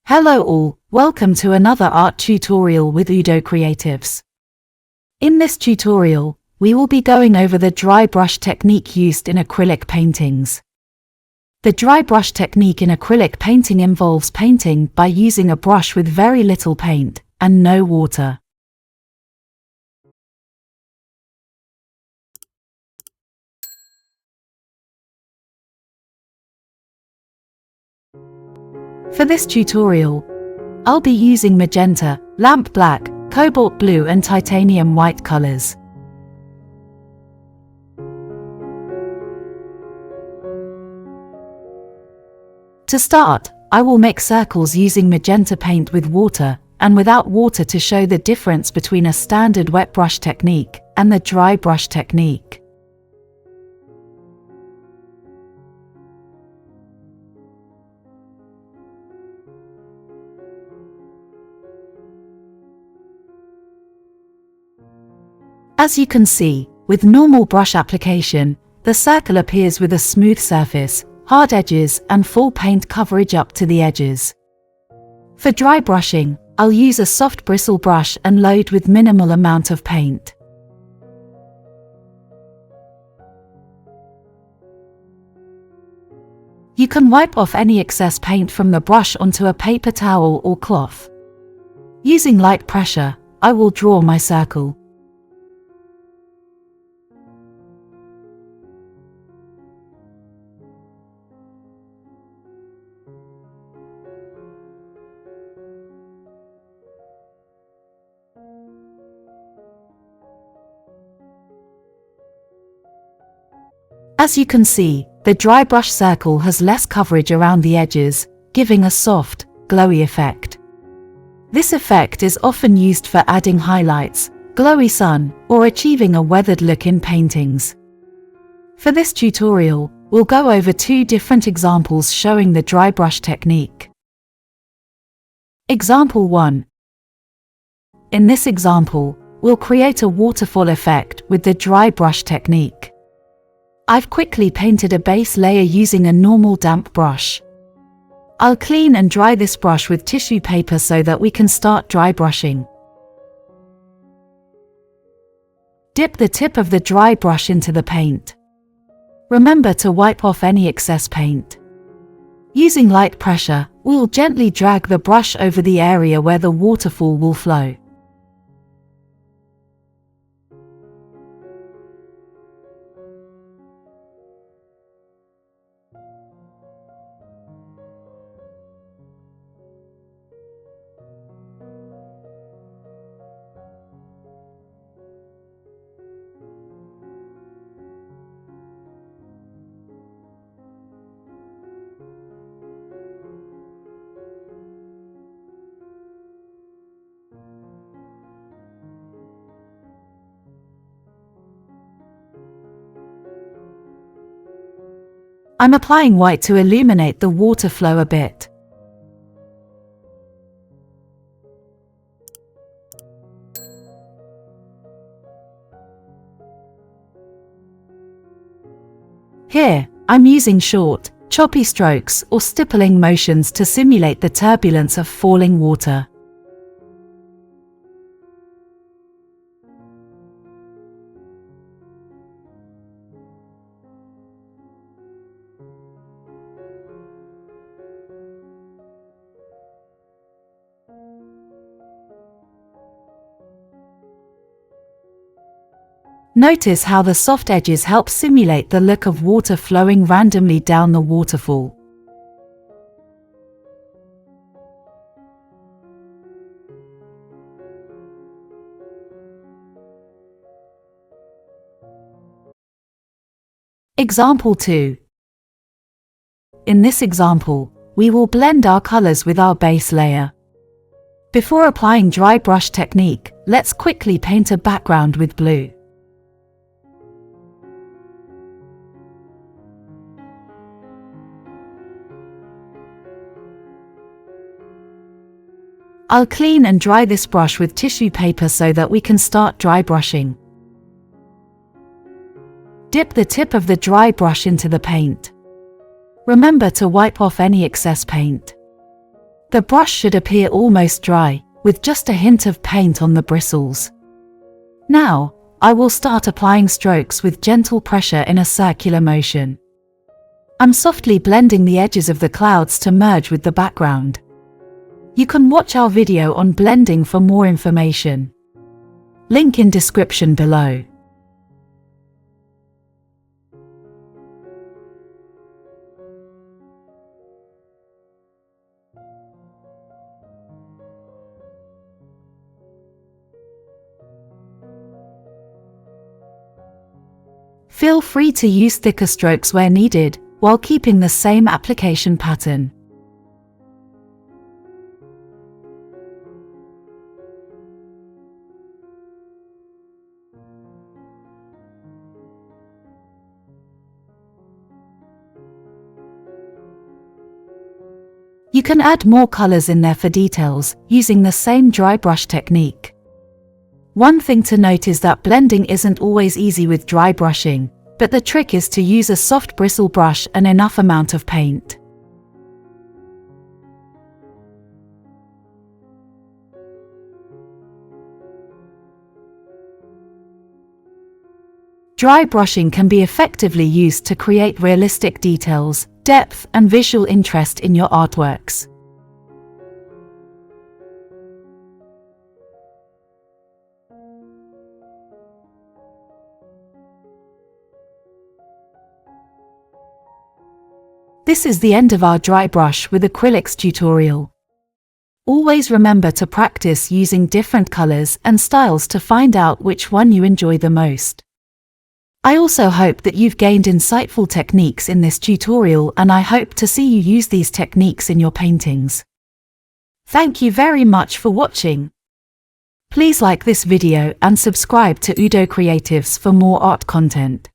Hello all, welcome to another art tutorial with Udo Creatives. In this tutorial, we will be going over the dry brush technique used in acrylic paintings. The dry brush technique in acrylic painting involves painting by using a brush with very little paint and no water. For this tutorial, I'll be using magenta, lamp black, cobalt blue and titanium white colors. To start, I will make circles using magenta paint with water and without water to show the difference between a standard wet brush technique and the dry brush technique. As you can see, with normal brush application, the circle appears with a smooth surface, hard edges and full paint coverage up to the edges. For dry brushing, I'll use a soft bristle brush and load with minimal amount of paint. You can wipe off any excess paint from the brush onto a paper towel or cloth. Using light pressure, I will draw my circle. As you can see, the dry brush circle has less coverage around the edges, giving a soft, glowy effect. This effect is often used for adding highlights, glowy sun, or achieving a weathered look in paintings. For this tutorial, we'll go over two different examples showing the dry brush technique. Example 1. In this example, we'll create a waterfall effect with the dry brush technique. I've quickly painted a base layer using a normal damp brush. I'll clean and dry this brush with tissue paper so that we can start dry brushing. Dip the tip of the dry brush into the paint. Remember to wipe off any excess paint. Using light pressure, we'll gently drag the brush over the area where the waterfall will flow. I'm applying white to illuminate the water flow a bit. Here, I'm using short, choppy strokes or stippling motions to simulate the turbulence of falling water. Notice how the soft edges help simulate the look of water flowing randomly down the waterfall. Example 2. In this example, we will blend our colors with our base layer. Before applying dry brush technique, let's quickly paint a background with blue. I'll clean and dry this brush with tissue paper so that we can start dry brushing. Dip the tip of the dry brush into the paint. Remember to wipe off any excess paint. The brush should appear almost dry, with just a hint of paint on the bristles. Now, I will start applying strokes with gentle pressure in a circular motion. I'm softly blending the edges of the clouds to merge with the background. You can watch our video on blending for more information. Link in description below. Feel free to use thicker strokes where needed, while keeping the same application pattern. You can add more colors in there for details, using the same dry brush technique. One thing to note is that blending isn't always easy with dry brushing, but the trick is to use a soft bristle brush and enough amount of paint. Dry brushing can be effectively used to create realistic details, depth, and visual interest in your artworks. This is the end of our dry brush with acrylics tutorial. Always remember to practice using different colors and styles to find out which one you enjoy the most. I also hope that you've gained insightful techniques in this tutorial, and I hope to see you use these techniques in your paintings. Thank you very much for watching. Please like this video and subscribe to Udo Creatives for more art content.